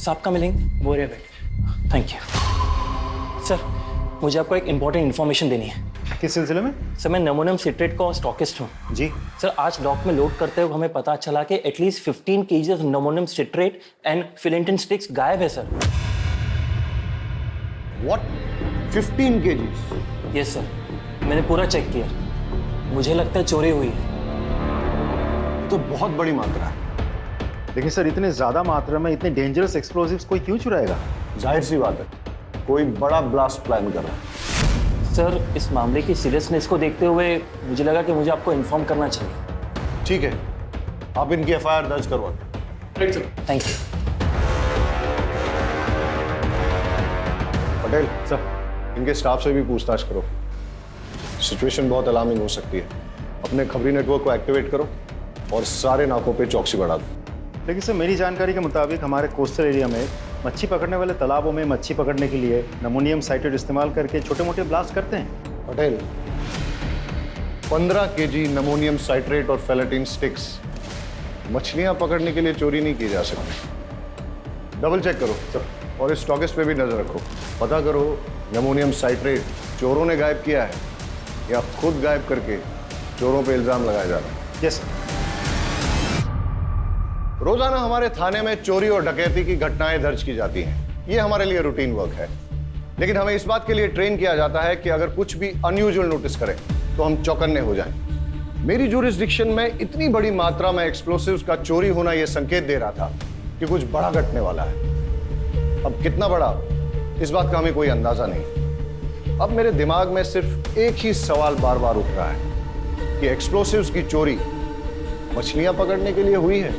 साहब का मिलेंगे? वो रहे बैठे। Thank you sir. मुझे आपको एक इम्पोर्टेंट इन्फॉर्मेशन देनी है। किस सिलसिले में? सर मैं नमोनियम सिट्रेट का स्टॉकिस्ट हूँ। जी सर आज डॉक में लोड करते हुए हमें पता चला कि at least 15 kg ammonium citrate and फिलेंटिन स्टिक्स गायब है sir. What? 15 kgs? Yes sir, मैंने पूरा चेक किया, मुझे लगता है चोरी हुई है। तो बहुत बड़ी मात्रा है। लेकिन सर इतने ज्यादा मात्रा में इतने डेंजरस एक्सप्लोजिव्स कोई क्यों चुराएगा? जाहिर सी बात है, कोई बड़ा ब्लास्ट प्लान कर रहा है। सर इस मामले की सीरियसनेस को देखते हुए मुझे लगा कि मुझे आपको इन्फॉर्म करना चाहिए। ठीक है, आप इनकी एफआईआर दर्ज करवा। Thank you. पटेल सर, इनके स्टाफ से भी पूछताछ करो। सिचुएशन बहुत अलार्मिंग हो सकती है। अपने खबरी नेटवर्क को एक्टिवेट करो और सारे नाकों पे चौकसी बढ़ा दो। लेकिन सर मेरी जानकारी के मुताबिक हमारे कोस्टल एरिया में मच्छी पकड़ने वाले तालाबों में मच्छी पकड़ने के लिए नमोनियम साइट्रेट इस्तेमाल करके छोटे मोटे ब्लास्ट करते हैं। पटेल, 15 kg नमोनियम साइट्रेट और फेलेटिन स्टिक्स मछलियां पकड़ने के लिए चोरी नहीं की जा सकती। डबल चेक करो सर, और इस स्टॉकिस्ट पे भी नजर रखो। पता करो नमोनियम साइट्रेट चोरों ने गायब किया है या खुद गायब करके चोरों पे इल्जाम लगाया जा रहा है। यस। रोजाना हमारे थाने में चोरी और डकैती की घटनाएं दर्ज की जाती हैं। ये हमारे लिए रूटीन वर्क है, लेकिन हमें इस बात के लिए ट्रेन किया जाता है कि अगर कुछ भी अनयूजुअल नोटिस करें तो हम चौकन्ने हो जाएं। मेरी जुरिस्डिक्शन में इतनी बड़ी मात्रा में एक्सप्लोसिव्स का चोरी होना यह संकेत दे रहा था कि कुछ बड़ा घटने वाला है। अब कितना बड़ा, इस बात का हमें कोई अंदाजा नहीं। अब मेरे दिमाग में सिर्फ एक ही सवाल बार बार उठ रहा है कि एक्सप्लोसिव्स की चोरी मछलियां पकड़ने के लिए हुई है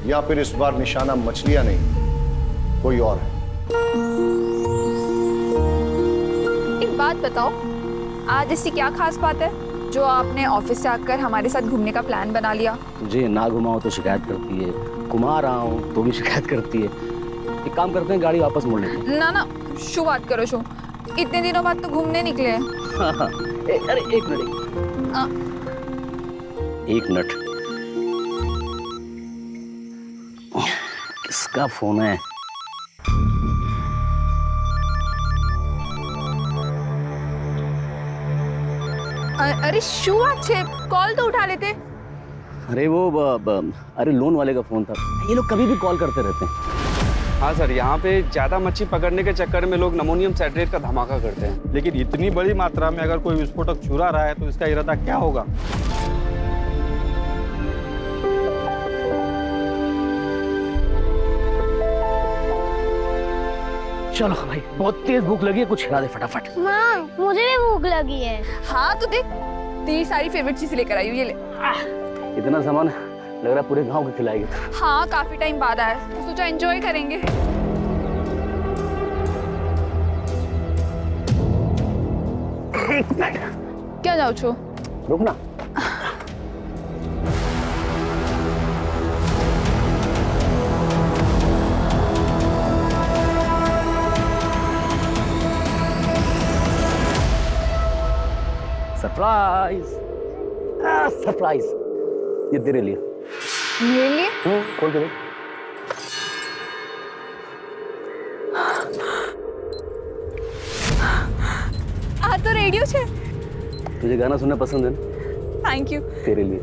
या फिर इस बार निशाना मछलियां नहीं कोई और है। एक बात बताओ, आज ऐसी क्या खास बात है जो आपने ऑफिस से आकर हमारे साथ घूमने का प्लान बना लिया? मुझे ना घुमाओ तो शिकायत करती है, घुमा रहा हूँ तो भी शिकायत करती है। एक काम करते हैं, गाड़ी वापस मोड़ लेते हैं। ना ना, शू बात करो शू, इतने दिनों बाद तो घूमने निकले हैं। अरे एक मिनट, एक मिनट। किसका फोन है? अरे शू अच्छे, कॉल तो उठा लेते। अरे वो अरे लोन वाले का फोन था। ये लोग कभी भी कॉल करते रहते हैं। हाँ सर, यहाँ पे ज़्यादा मच्छी पकड़ने के चक्कर में लोग नमोनियम साइट्रेट का धमाका करते हैं। लेकिन इतनी बड़ी मात्रा में अगर कोई विस्फोटक चुरा रहा है तो इसका इरादा क्या होगा? चलो भाई, बहुत तेज भूख लगी है, कुछ खिला दे फटाफट। माँ, मुझे भी भूख लगी है। हाँ तो देख, तेरी सारी फेवरेट चीज लेकर आई हूँ, ये ले। इतना सामान लग रहा है पूरे गांव को खिलाएगी। हाँ काफी टाइम बाद आया तो सोचा एंजॉय करेंगे। क्या जाओ छो? रुकना। सरप्राइज, सरप्राइज, ये तेरे लिए। मेरे लिए? खोल के देख। आ तो रेडियो छे। तुझे गाना सुनना पसंद है ना? Thank you. तेरे लिए।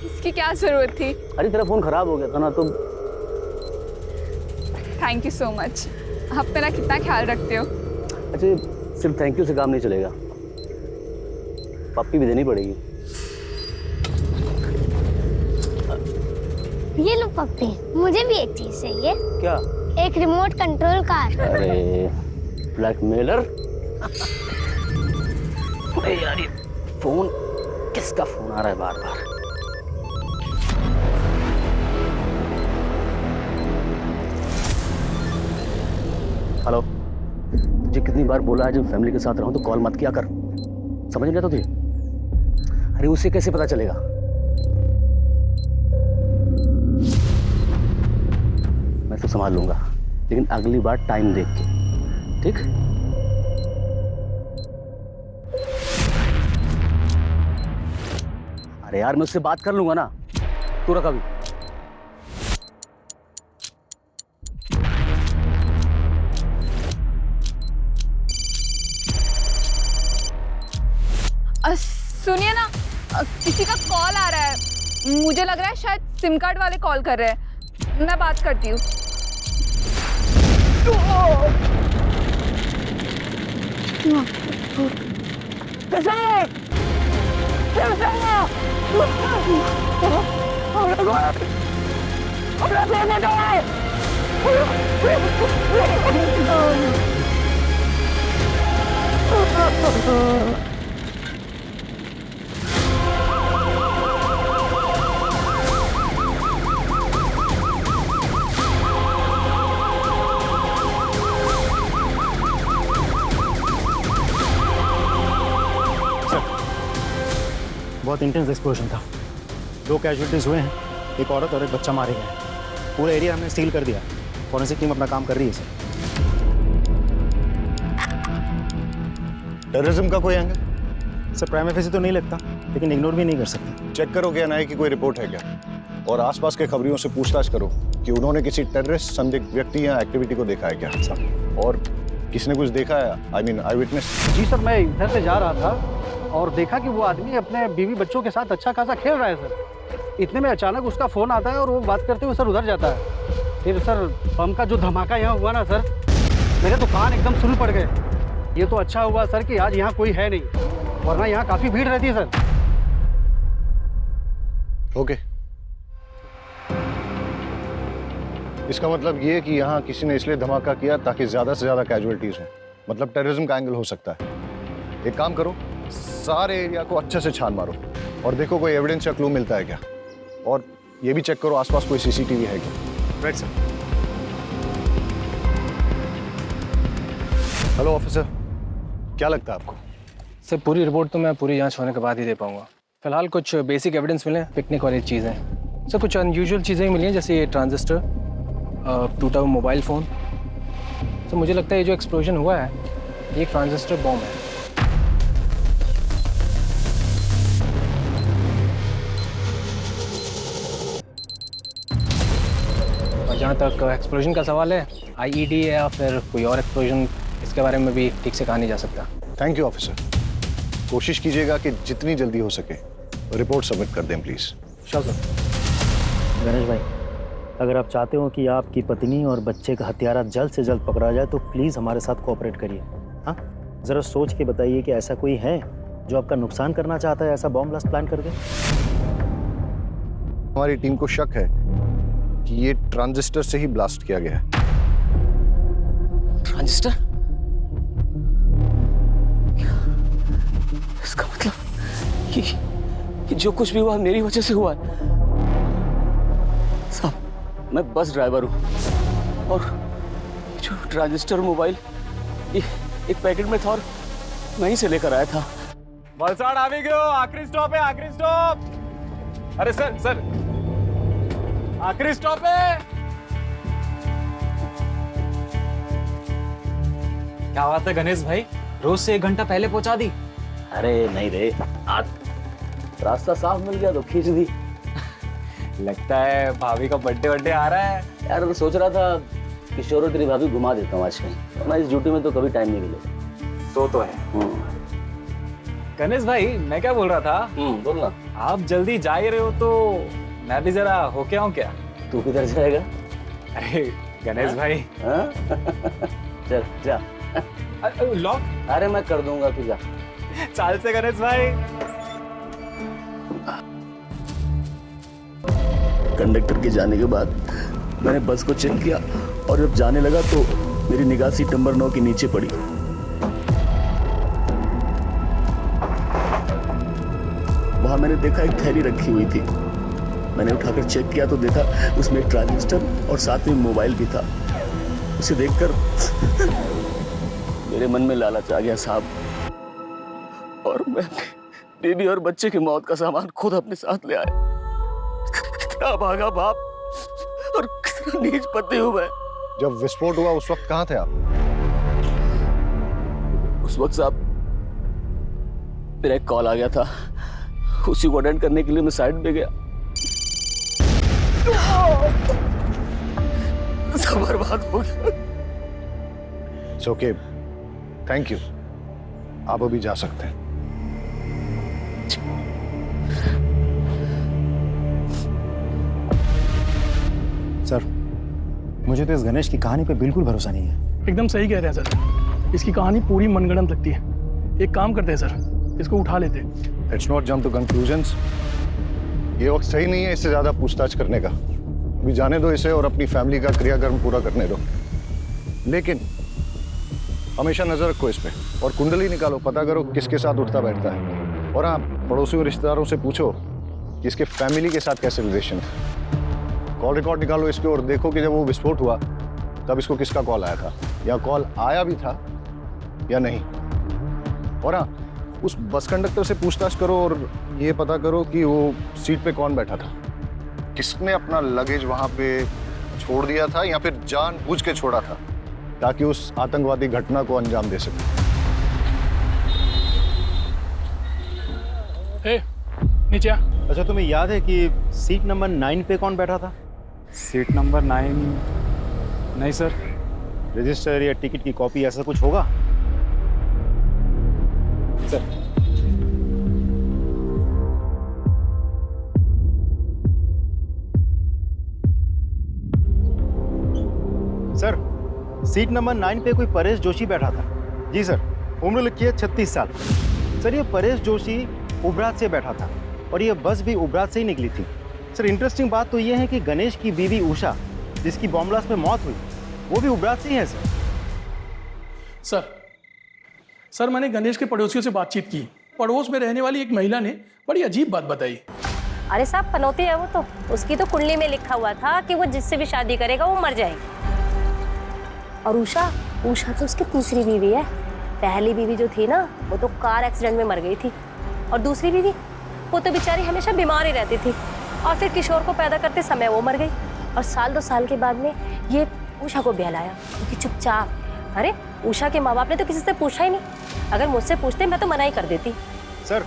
इसकी क्या जरूरत थी? अरे तेरा फोन खराब हो गया था ना, तो थैंक यू सो मच। आप मेरा कितना ख्याल रखते हो। अच्छा, सिर्फ थैंक यू से काम नहीं चलेगा, पप्पी भी देनी पड़ेगी। ये लो पप्पी, मुझे भी एक चीज चाहिए। क्या? एक रिमोट कंट्रोल कार। अरे ब्लैकमेलर। अरे यार, ये फोन, किसका फोन आ रहा है बार बार? हेलो, तुझे कितनी बार बोला है जब फैमिली के साथ रहूं तो कॉल मत किया कर, समझ नहीं आता तुझे? अरे उसे कैसे पता चलेगा? मैं तो संभाल लूंगा, लेकिन अगली बार टाइम देख के, ठीक? अरे यार, मैं उससे बात कर लूंगा ना। तू रखा भी। सुनिए ना, किसी का कॉल आ रहा है, मुझे लग रहा है शायद सिम कार्ड वाले कॉल कर रहे हैं, मैं बात करती हूँ। बहुत इंटेंस एक्सप्लोजन था, 2 कैजुअलिटीज हुए हैं, एक औरत और एक बच्चा मारे गए हैं। पूरा एरिया हमने सील कर दिया, फॉरेंसिक टीम अपना काम कर रही है सर। टेररिज्म का कोई एंगल? सर प्राइम फेसी तो नहीं लगता, लेकिन इग्नोर भी नहीं कर सकते। चेक करो कि एनआईए की कोई रिपोर्ट है क्या, और आसपास के खबरियों से पूछताछ करो कि उन्होंने किसी टेररिस्ट संदिग्ध व्यक्ति या एक्टिविटी को देखा है क्या, और किसने कुछ देखा है, आई मीन आई विटनेस। जी सर, मैं इधर से जा रहा था और देखा कि वो आदमी अपने बीवी बच्चों के साथ अच्छा खासा खेल रहा है सर। इतने में अचानक उसका फ़ोन आता है और वो बात करते हुए सर उधर जाता है। फिर सर बम का जो धमाका यहाँ हुआ ना सर, मेरे तो कान एकदम सुन पड़ गए। ये तो अच्छा हुआ सर कि आज यहाँ कोई है नहीं, वरना यहाँ काफ़ी भीड़ रहती है सर। ओके, इसका मतलब ये कि यहाँ किसी ने इसलिए धमाका किया ताकि ज्यादा से ज्यादा कैजुअलिटीज हो, मतलब टेररिज्म का एंगल हो सकता है। एक काम करो, सारे एरिया को अच्छे से छान मारो और देखो कोई एविडेंस या क्लू मिलता है क्या, और ये भी चेक करो आसपास कोई सीसीटीवी है क्या। Right sir. हेलो ऑफिसर, क्या लगता है आपको? सर पूरी रिपोर्ट तो मैं पूरी जांच होने के बाद ही दे पाऊंगा। फिलहाल कुछ बेसिक एविडेंस मिले, पिकनिक वाली चीज़ें। सर कुछ अनयूजुअल चीज़ें ही मिली हैं, जैसे ये ट्रांजिस्टर, टूटा हुआ मोबाइल फ़ोन। सर मुझे लगता है ये जो एक्सप्लोजन हुआ है ये एक ट्रांजिस्टर बॉम्ब है। और जहाँ तक एक्सप्लोजन का सवाल है, आईईडी है या फिर कोई और एक्सप्लोजन, इसके बारे में भी ठीक से कहा नहीं जा सकता। Thank you officer. कोशिश कीजिएगा कि जितनी जल्दी हो सके रिपोर्ट सबमिट कर दें प्लीज़। Sure sir. गणेश भाई, अगर आप चाहते हो कि आपकी पत्नी और बच्चे का हत्यारा जल्द से जल्द पकड़ा जाए तो प्लीज़ हमारे साथ कोऑपरेट करिए। हाँ, ज़रा सोच के बताइए कि ऐसा कोई है जो आपका नुकसान करना चाहता है, ऐसा बॉम्ब ब्लास्ट प्लान करके। हमारी टीम को शक है कि ये ट्रांजिस्टर से ही ब्लास्ट किया गया है। ट्रांजिस्टर? इसका मतलब कि जो कुछ भी हुआ मेरी वजह से हुआ है। साहब, मैं बस ड्राइवर हूँ और जो ट्रांजिस्टर मोबाइल ये एक पैकेट में था और वहीं से लेकर आया था। वलसाड़ आ भी गयो, आखिरी स्टॉप है, आखिरी स्टॉप। अरे सर सर, आखिरी स्टॉप है। क्या बात है गणेश भाई, रोज से 1 घंटा पहले पहुंचा दी। अरे नहीं रे, आज रास्ता साफ मिल गया तो खींच दी। लगता है भाभी का बर्थडे आ रहा है। यार मैं सोच रहा था कि शोरो तेरी भाभी घुमा देता हूँ आज कहीं, मैं इस ड्यूटी में तो कभी टाइम नहीं मिलेगा। तो है। गणेश भाई, मैं क्या बोल रहा था, बोलना। आप जल्दी जा ही रहे हो तो मैं भी जरा होके आऊं क्या? तू किधर जाएगा? अरे गणेश भाई। चल जा। लॉक? अरे मैं कर दूंगा, तू जा। चाल से गणेश भाई। कंडक्टर के जाने के बाद मैंने बस को चेक किया और जब जाने लगा तो मेरी निगाह सीट नंबर 9 के नीचे पड़ी। वहां मैंने देखा एक थैली रखी हुई थी। मैंने उठाकर चेक किया तो देखा उसमें एक ट्रांजिस्टर और साथ में मोबाइल भी था। उसे देखकर मेरे मन में लालच आ गया साहब, और मैं बीबी और बच्चे की मौत का सामान खुद अपने साथ ले आया। क्या भागा बाप और कितना नीच पति हूं मैं। जब विस्फोट हुआ उस वक्त कहाँ थे आप? उस वक्त साहब मेरा एक कॉल आ गया था, उसी को अटेंड करने के लिए मैं साइड पे गया। सब बर्बाद हो गया। Okay, thank you. आप अभी जा सकते हैं। सर, मुझे तो इस गणेश की कहानी पे बिल्कुल भरोसा नहीं है। एकदम सही कह रहे हैं सर, इसकी कहानी पूरी मनगढ़ंत लगती है। एक काम करते हैं सर, इसको उठा लेते हैं। Let's not jump to conclusions. ये वक्त सही नहीं है इससे ज्यादा पूछताछ करने का। अभी जाने दो इसे और अपनी फैमिली का क्रियाकर्म पूरा करने दो। लेकिन हमेशा नजर रखो इस पे और कुंडली निकालो, पता करो किसके साथ उठता बैठता है। और हाँ, पड़ोसियों रिश्तेदारों से पूछो कि इसके फैमिली के साथ कैसे रिलेशन है। कॉल रिकॉर्ड निकालो इसके और देखो कि जब वो विस्फोट हुआ तब इसको किसका कॉल आया था, या कॉल आया भी था या नहीं। और हाँ, उस बस कंडक्टर से पूछताछ करो और ये पता करो कि वो सीट पे कौन बैठा था, किसने अपना लगेज वहां पे छोड़ दिया था या फिर जानबूझ के छोड़ा था ताकि उस आतंकवादी घटना को अंजाम दे सके। नीचे आ। अच्छा, तुम्हें याद है कि सीट नंबर 9 पे कौन बैठा था? Seat number 9? नहीं सर। रजिस्टर या टिकट की कॉपी ऐसा कुछ होगा? सर, सीट नंबर 9 पे कोई परेश जोशी बैठा था। जी सर, उम्र लिखी है 36 साल। सर, ये परेश जोशी उबरात से बैठा था और ये बस भी उबरात से ही निकली थी। सर, इंटरेस्टिंग बात तो ये है कि गणेश की बीवी उषा, जिसकी बॉम्ब ब्लास्ट में मौत हुई, वो भी उबरात से ही है। सर, मैंने गणेश के पड़ोसियों से बातचीत की। पड़ोस में रहने वाली एक महिला ने बड़ी अजीब बात बताई। अरे साहब, पनौती है वो तो। उसकी तो कुंडली में लिखा हुआ था कि वो जिससे भी शादी करेगा वो मर जाएगी। और उषा तो उसकी तीसरी बीवी है। पहली बीवी जो थी ना, वो तो कार एक्सीडेंट में मर गई थी। और दूसरी बीवी, वो तो बेचारी हमेशा बीमार ही रहती थी। और फिर किशोर को पैदा करते समय वो मर गई। और 1-2 साल के बाद में ये उषा को ब्याह क्योंकि चुपचाप। अरे उषा के माँ बाप ने तो किसी से पूछा ही नहीं। अगर मुझसे पूछते मैं तो मना ही कर देती। सर,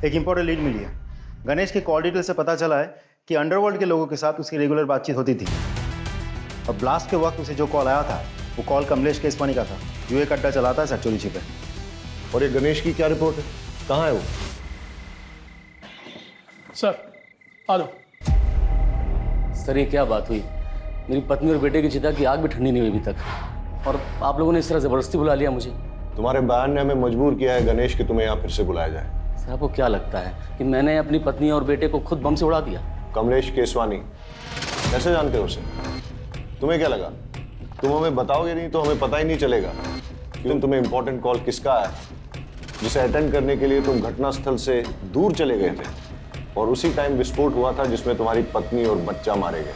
एक इम्पोर्टेंट लीड मिली है। गणेश के कॉल डिटेल से पता चला है कि अंडरवर्ल्ड के लोगों के साथ उसकी रेगुलर बातचीत होती थी। और ब्लास्ट के वक्त उसे जो कॉल आया था वो कॉल कमलेश केसवानी का था, जो एक अड्डा चलाता है सर छिपे। और ये गणेश की क्या रिपोर्ट है? कहाँ है वो? सर, आ दो। सर, ये क्या बात हुई? मेरी पत्नी और बेटे की चिता की आग भी ठंडी नहीं हुई अभी तक, और आप लोगों ने इस तरह जबरदस्ती बुला लिया मुझे। तुम्हारे बयान ने हमें मजबूर किया है गणेश कि तुम्हें यहाँ फिर से बुलाया जाए। सर, आपको क्या लगता है कि मैंने अपनी पत्नी और बेटे को खुद बम से उड़ा दिया? कमलेश केसवानी, कैसे जानते हो उसे? तुम्हें क्या लगा तुम हमें बताओगे नहीं तो हमें पता ही नहीं चलेगा कि तुम्हें इंपॉर्टेंट कॉल किसका है, जिसे अटेंड करने के लिए तुम घटनास्थल से दूर चले गए थे और उसी टाइम विस्फोट हुआ था जिसमें तुम्हारी पत्नी और बच्चा मारे गए।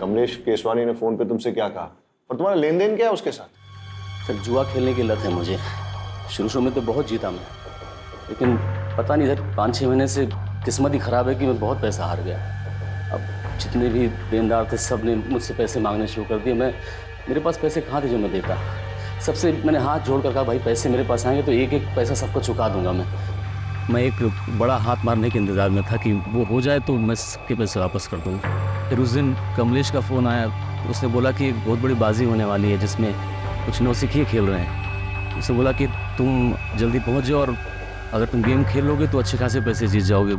कमलेश केसवानी ने फोन पे तुमसे क्या कहा और तुम्हारा लेन देन क्या है उसके साथ? सर, जुआ खेलने की लत है मुझे। शुरू में तो बहुत जीता मैं, लेकिन पता नहीं सर 5-6 महीने से किस्मत ही खराब है कि मैं बहुत पैसा हार गया। अब जितने भी देनदार थे सब ने मुझसे पैसे मांगने शुरू कर दिए। मेरे पास पैसे कहाँ थे जो मैं देता? सबसे मैंने हाथ जोड़ कर कहा, भाई पैसे मेरे पास आएंगे तो एक एक पैसा सबको चुका दूंगा मैं एक बड़ा हाथ मारने के इंतज़ार में था कि वो हो जाए तो मैं सबके पैसे वापस कर दूँगा। फिर उस दिन कमलेश का फ़ोन आया, उसने बोला कि एक बहुत बड़ी बाजी होने वाली है जिसमें कुछ नौसिखिए खेल रहे हैं। उसने बोला कि तुम जल्दी पहुँच जाओ और अगर तुम गेम खेल लोगे तो अच्छे खासे पैसे जीत जाओगे।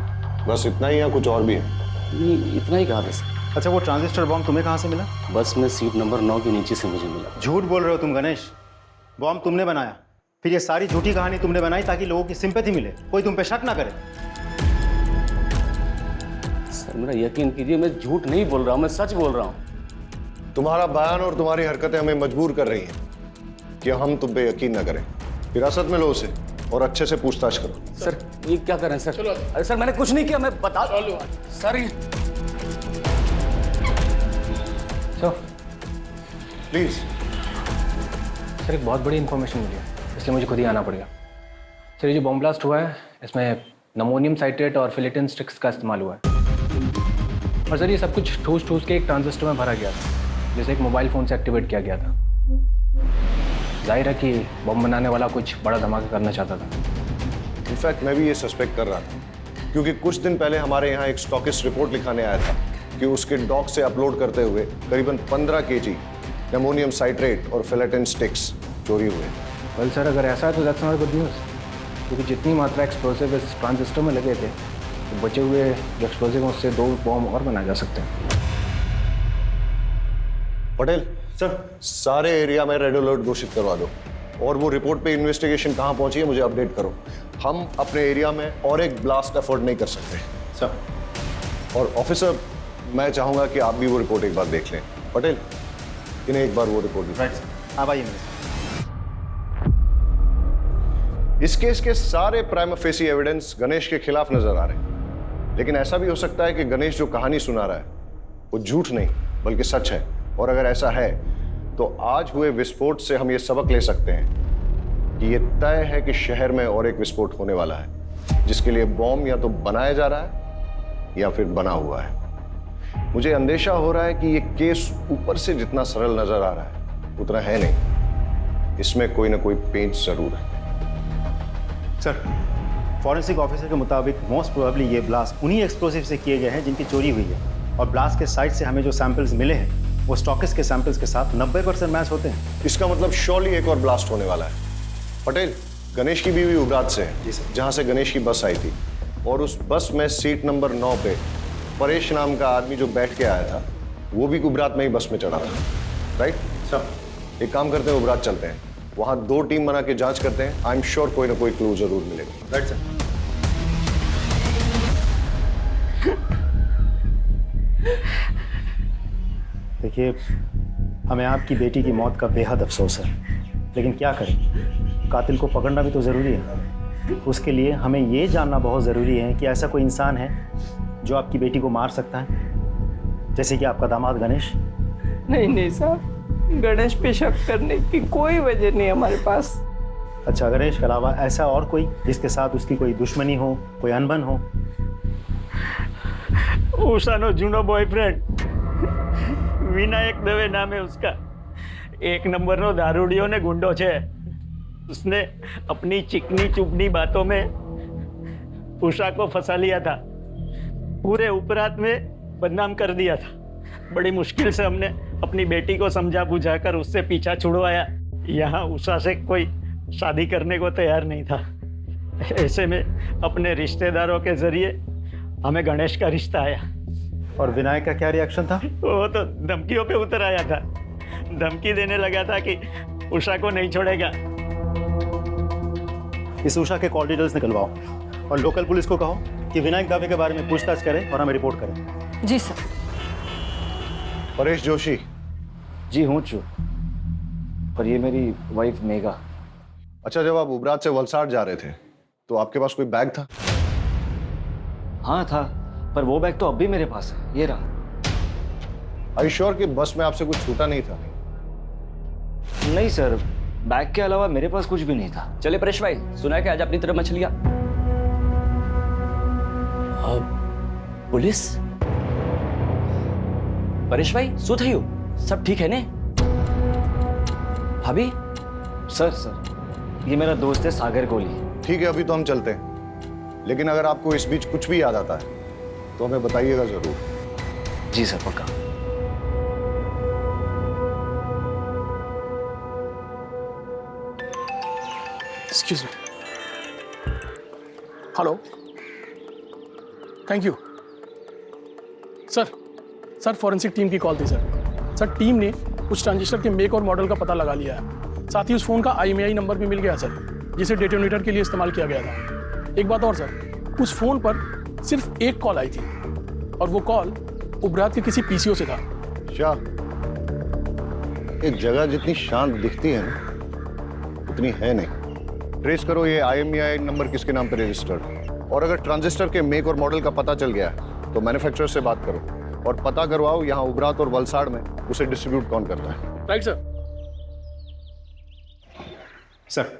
बस इतना ही या कुछ और भी है? नहीं, इतना ही कहा था सर। अच्छा, वो ट्रांजिस्टर बॉम्ब तुम्हें कहाँ से मिला? बस में सीट नंबर 9 के नीचे से मुझे मिला। झूठ बोल रहे हो तुम गणेश। बॉम्ब तुमने बनाया, फिर ये सारी झूठी कहानी तुमने बनाई ताकि लोगों की सिंपैथी मिले, कोई तुम पे शक ना करे। सर, मेरा यकीन कीजिए, मैं झूठ नहीं बोल रहा हूँ, मैं सच बोल रहा हूँ। तुम्हारा बयान और तुम्हारी हरकतें हमें मजबूर कर रही हैं कि हम तुम पे यकीन न करें। हिरासत में लो उसे और अच्छे से पूछताछ करो। सर, ये क्या करें सर? अरे सर, मैंने कुछ नहीं किया, मैं बता सर। प्लीज सर, एक बहुत बड़ी इन्फॉर्मेशन मिली है, इसलिए मुझे खुद ही आना पड़ेगा। सर, ये जो बॉम्ब ब्लास्ट हुआ है इसमें नमोनियम साइट्रेट और फिलेटिन स्टिक्स का इस्तेमाल हुआ है। और सर, ये सब कुछ ठूस के एक ट्रांजिस्टर में भरा गया था, जिसे एक मोबाइल फ़ोन से एक्टिवेट किया गया था। जाहिर है कि बम बनाने वाला कुछ बड़ा धमाका करना चाहता था। इनफैक्ट मैं भी ये सस्पेक्ट कर रहा था, क्योंकि कुछ दिन पहले हमारे यहाँ एक स्टॉकिस्ट रिपोर्ट लिखाने आया था कि उसके डॉक से अपलोड करते हुए करीबन 15 kg अमोनियम साइट्रेट और फिलेटिन स्टिक्स चोरी हुए। वेल सर, अगर ऐसा है तो दैट्स नॉट गुड न्यूज़, क्योंकि जितनी मात्रा एक्सप्लोसिव इस ट्रांजिस्टर में लगे थे तो बचे हुए जो एक्सप्लोसिव उससे 2 बॉम्ब और बनाए जा सकते हैं। पटेल सर, सारे एरिया में रेड अलर्ट घोषित करवा दो और वो रिपोर्ट पे इन्वेस्टिगेशन कहाँ पहुंची है मुझे अपडेट करो। हम अपने एरिया में और एक ब्लास्ट अफोर्ड नहीं कर सकते सर। और ऑफिसर, मैं चाहूंगा कि आप भी वो रिपोर्ट एक बार देख लें। पटेल, इन्हें एक बार वो रिपोर्ट दिखाएं। आप आइए मेरे साथ। इस केस के सारे प्राइमा फेसी एविडेंस गणेश के खिलाफ नजर आ रहे हैं, लेकिन ऐसा भी हो सकता है कि गणेश जो कहानी सुना रहा है वो झूठ नहीं बल्कि सच है। और अगर ऐसा है तो आज हुए विस्फोट से हम ये सबक ले सकते हैं कि ये तय है कि शहर में और एक विस्फोट होने वाला है, जिसके लिए बॉम्ब या तो बनाया जा रहा है या फिर बना हुआ है। मुझे अंदेशा हो रहा है कि ये केस ऊपर से जितना सरल नजर आ रहा है उतना है नहीं, इसमें कोई ना कोई पेंच जरूर है। सर, फॉरेंसिक ऑफिसर के मुताबिक मोस्ट प्रोबेबली ये ब्लास्ट उन्हीं एक्सप्लोसिव से किए गए हैं जिनकी चोरी हुई है, और ब्लास्ट के साइट से हमें जो सैंपल्स मिले हैं वो स्टॉकिस्ट के सैंपल्स के साथ 90% मैच होते हैं। इसका मतलब श्योरली एक और ब्लास्ट होने वाला है। पटेल, गणेश की बीवी उबरात से है, जहां से गणेश की बस आई थी, और उस बस में सीट नंबर 9 पे परेश नाम का आदमी जो बैठ के आया था वो भी उबरात में ही बस में चढ़ा था, राइट सर? एक काम करते हैं, उबरात चलते हैं, वहां 2 टीम बना के जांच करते हैं। आई एम श्योर कोई ना कोई क्लू जरूर मिलेगा, राइट सर? देखिए, हमें आपकी बेटी की मौत का बेहद अफसोस है, लेकिन क्या करें, कातिल को पकड़ना भी तो ज़रूरी है। उसके लिए हमें ये जानना बहुत ज़रूरी है कि ऐसा कोई इंसान है जो आपकी बेटी को मार सकता है, जैसे कि आपका दामाद गणेश। नहीं साहब, गणेश पे शक करने की कोई वजह नहीं हमारे पास। अच्छा, गणेश के अलावा ऐसा और कोई जिसके साथ उसकी कोई दुश्मनी हो, कोई अनबन हो? उषानो जूनो बॉयफ्रेंड विनायक दवे नाम है उसका, 1 नंबर नो दारूडियो ने गुंडो छे। उसने अपनी चिकनी चुपनी बातों में उषा को फंसा लिया था, पूरे उपरात में बदनाम कर दिया था। बड़ी मुश्किल से हमने अपनी बेटी को समझा बुझाकर उससे पीछा छुड़वाया। यहाँ उषा से कोई शादी करने को तैयार नहीं था। ऐसे में अपने रिश्तेदारों के जरिए हमें गणेश का रिश्ता आया। और विनायक का क्या रिएक्शन था? वो तो धमकियों पे उतर आया था, धमकी देने लगा था कि उषा को नहीं छोड़ेगा। इस उषा के कॉल डिटेल्स निकलवाओ और लोकल पुलिस को कहो कि विनायक दावे के बारे में पूछताछ करें और हमें रिपोर्ट करें। जी सर। परेश जोशी। जी हूँ चू, पर ये मेरी वाइफ मेघा। अच्छा, जब आप उबरात से वलसाड जा रहे थे तो आपके पास कोई बैग था? हाँ था, पर वो बैग तो अब भी मेरे पास है, ये रहा। आई श्योर कि बस में आपसे कुछ छूटा नहीं था? नहीं सर, बैग के अलावा मेरे पास कुछ भी नहीं था। चले परेश भाई, सुना है कि आज अपनी तरफ मछलियां। पुलिस? परेश भाई શું થયું? सब ठीक है ने? भाभी? सर ये मेरा दोस्त है सागर कोहली। ठीक है, अभी तो हम चलते हैं, लेकिन अगर आपको इस बीच कुछ भी याद आता है तो हमें बताइएगा जरूर। जी सर, पक्का। Excuse me. Hello, thank you sir, forensic team की कॉल थी सर। टीम ने उस ट्रांजिस्टर के मेक और मॉडल का पता लगा लिया है। साथ ही उस फोन का IMEI नंबर भी मिल गया सर, जिसे डेटोनेटर के लिए इस्तेमाल किया गया था। एक बात और सर, उस फोन पर सिर्फ एक कॉल आई थी और वो कॉल उबरात के किसी PCO से था। शाह, एक जगह जितनी शांत दिखती है ना उतनी है नहीं। ट्रेस करो ये IMEI नंबर किसके नाम पर रजिस्टर्ड, और अगर ट्रांजिस्टर के मेक और मॉडल का पता चल गया तो मैन्युफैक्चरर से बात करो और पता करवाओ यहाँ उबरात और वलसाड़ में उसे डिस्ट्रीब्यूट कौन करता है। राइट सर,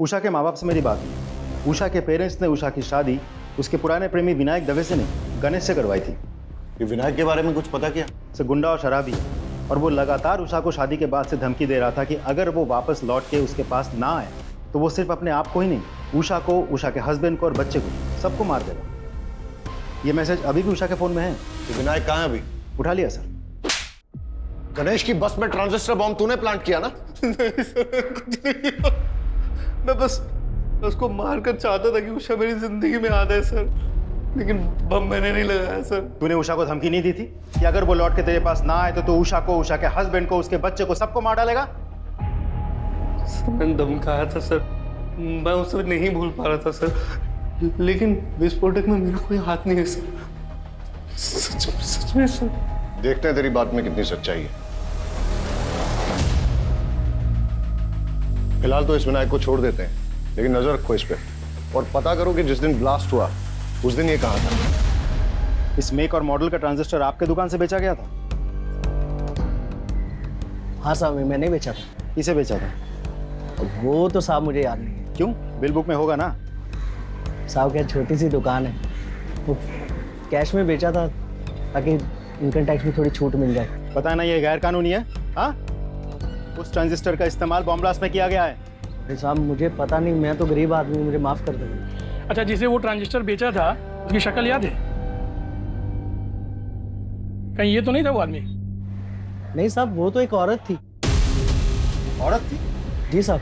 उषा के माँ बाप से मेरी बात हुई। उषा के पेरेंट्स ने उषा की शादी उसके पुराने प्रेमी विनायक दवे से नहीं, गणेश से करवाई थी। ये विनायक के बारे में कुछ पता किया? सर, गुंडा और शराबी है, और वो लगातार उषा को शादी के बाद से धमकी दे रहा था कि अगर वो वापस लौट के उसके पास ना आए तो वो सिर्फ अपने आप को ही नहीं, उषा को, उषा के हस्बैंड को और बच्चे को, सबको मार देगा। ये मैसेज अभी भी उषा के फ़ोन में है। तो विनायक कहाँ है अभी? उठा लिया सर। गणेश की बस में ट्रांजिस्टर बॉम्ब तूने प्लांट किया ना? मैं बस उसको मारकर चाहता था कि उषा मेरी जिंदगी में आ जाए सर, लेकिन बम मैंने नहीं लगाया सर। तूने उषा को धमकी नहीं दी थी कि अगर वो लौट के तेरे पास ना आए तो तू उषा को, उषा के हस्बैंड को, उसके बच्चे को, सबको मार डालेगा? मैंने धमकाया था सर, मैं उसे नहीं भूल पा रहा था सर, लेकिन विस्फोटक में मेरा कोई हाथ नहीं है सर। सच में सर। देखते हैं तेरी बात में कितनी सच्चाई है। फिलहाल तो इस विनायक को छोड़ देते हैं, लेकिन नजर रखो इस पे और पता करो कि जिस दिन ब्लास्ट हुआ उस दिन ये कहाँ था। इस मेक और मॉडल का ट्रांजिस्टर आपके दुकान से बेचा गया था? हाँ साहब, मैंने बेचा था। किसे बेचा था? वो तो साहब मुझे याद नहीं है। क्यों? बिल बुक में होगा ना। साहब क्या छोटी सी दुकान है, वो कैश में बेचा था ताकि इनकम टैक्स में थोड़ी छूट मिल जाए। पता है ना ये गैर कानूनी है। हाँ, उस ट्रांजिस्टर का इस्तेमाल बॉम्ब ब्लास्ट में किया गया है। अरे साहब मुझे पता नहीं, मैं तो गरीब आदमी हूँ, मुझे माफ कर दो। अच्छा, जिसे वो ट्रांजिस्टर बेचा था उसकी शक्ल याद है? कहीं ये तो नहीं था वो आदमी? नहीं साहब, वो तो एक औरत थी। औरत थी? जी साहब,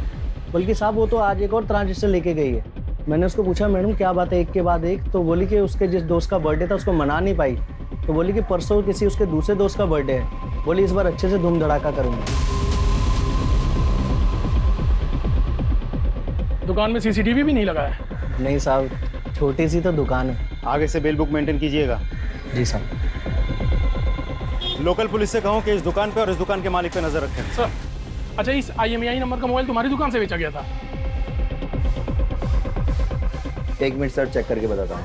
बल्कि साहब वो तो आज एक और ट्रांजिस्टर लेके गई है। मैंने उसको पूछा मैडम क्या बात है एक के बाद एक, तो बोली कि उसके जिस दोस्त का बर्थडे था उसको मना नहीं पाई, तो बोली कि परसों किसी उसके दूसरे दोस्त का बर्थडे है, बोली इस बार अच्छे से धूम धड़ाका करूँगी। दुकान में सीसीटीवी भी नहीं लगा है? नहीं साहब, छोटी सी तो दुकान है। आगे से बिल बुक मेंटेन कीजिएगा। जी साहब। लोकल पुलिस से कहो कि इस दुकान पे और इस दुकान के मालिक पे नजर रखें। सर, अच्छा इस IMEI नंबर का मोबाइल तुम्हारी दुकान से बेचा गया था? एक मिनट सर, चेक करके बताता हूँ।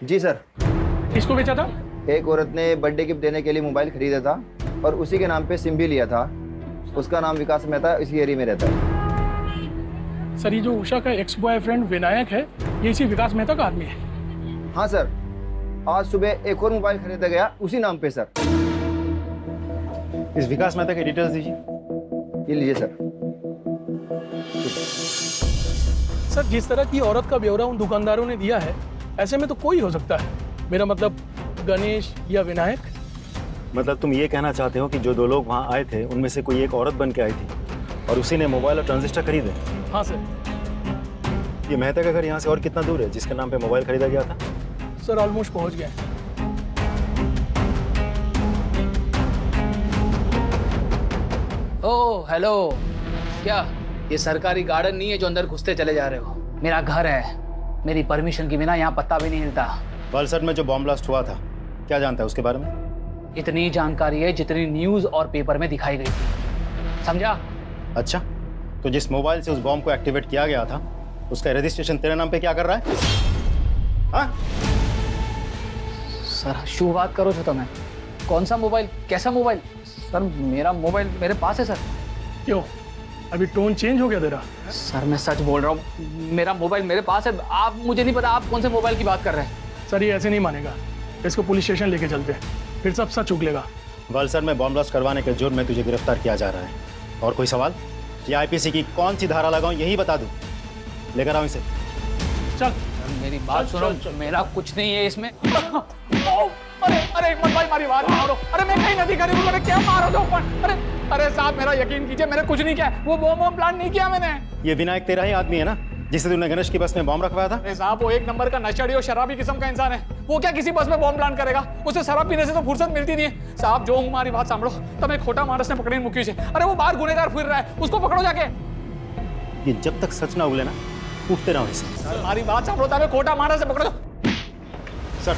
जी सर। किसको बेचा था? एक औरत ने बर्थडे गिफ्ट देने के लिए मोबाइल खरीदा था और उसी के नाम पे सिम भी लिया था। उसका नाम विकास मेहता, इसी एरिया में रहता है। सर ये जो उषा का एक्स बॉयफ्रेंड विनायक है, ये इसी विकास मेहता का आदमी है? हाँ सर, आज सुबह एक और मोबाइल खरीदा गया उसी नाम पे सर। इस विकास मेहता के डिटेल्स दीजिए। ये लीजिए सर। सर जिस तरह की औरत का ब्यौरा उन दुकानदारों ने दिया है, ऐसे में तो कोई हो सकता है। मेरा मतलब गणेश या विनायक। मतलब तुम ये कहना चाहते हो कि जो दो लोग वहाँ आए थे उनमें से कोई एक औरत बन के आई थी और उसी ने मोबाइल और ट्रांजिस्टर खरीदे? हाँ सर। ये मेहता का घर यहाँ से और कितना दूर है जिसके नाम पे मोबाइल खरीदा गया था? सर ऑलमोस्ट पहुँच गए। ओह हेलो, क्या ये सरकारी गार्डन नहीं है जो अंदर घुसते चले जा रहे हो? मेरा घर है, मेरी परमिशन के बिना यहाँ पत्ता भी नहीं हिलता। वलसड में जो बॉम्ब ब्लास्ट हुआ था, क्या जानता है उसके बारे में? इतनी जानकारी है जितनी न्यूज और पेपर में दिखाई गई थी, समझा? अच्छा, तो जिस मोबाइल से उस बॉम्ब को एक्टिवेट किया गया था उसका रजिस्ट्रेशन तेरे नाम पे क्या कर रहा है? हाँ? सर शू बात करो छो तुम्हें? कौन सा मोबाइल, कैसा मोबाइल? सर मेरा मोबाइल मेरे पास है सर। क्यों, अभी टोन चेंज हो गया तेरा? सर मैं सच बोल रहा हूँ, मेरा मोबाइल मेरे पास है। आप, मुझे नहीं पता आप कौन से मोबाइल की बात कर रहे हैं। सर ये ऐसे नहीं मानेगा, इसको पुलिस स्टेशन लेके चलते हैं, फिर सब सच उगलेगा। वलसड में बॉम्ब ब्लास्ट करवाने के जुर्म में तुझे गिरफ्तार किया जा रहा है। और कोई सवाल? ये IPC की कौन सी धारा लगाऊं यही बता दूं? लेकर आओ इसे। चल मेरी बात सुनो, मेरा कुछ नहीं है इसमें। अरे अरे मत भाई मारी बात मारो। अरे मैं कहीं नहीं करी, मैंने क्या मारो दो ऊपर। अरे अरे साहब मेरा यकीन कीजिए, मैंने कुछ नहीं किया, वो बॉम्ब प्लान नहीं किया मैंने। ये विनायक तेरा ही आदमी है ना जिसे तूने गणेश की बस में बॉम्ब रखवाया था? अरे साहब वो एक नंबर का नशेड़ी और शराबी किस्म का इंसान है, वो क्या किसी बस में बॉम्ब प्लान करेगा? उसे शराब पीने से तो फुर्सत मिलती नहीं है। साहब जो हमारी बात सांभो, तब खोटा मानस ने पकड़ी मुक्की से। अरे वो बाहर गुनेगार फिर रहा है, उसको पकड़ो जाके। ये जब तक सच ना उगले ना, उठते रहो इसे। हमारी बात सांभो, तब खोटा मानस से पकड़ो। सर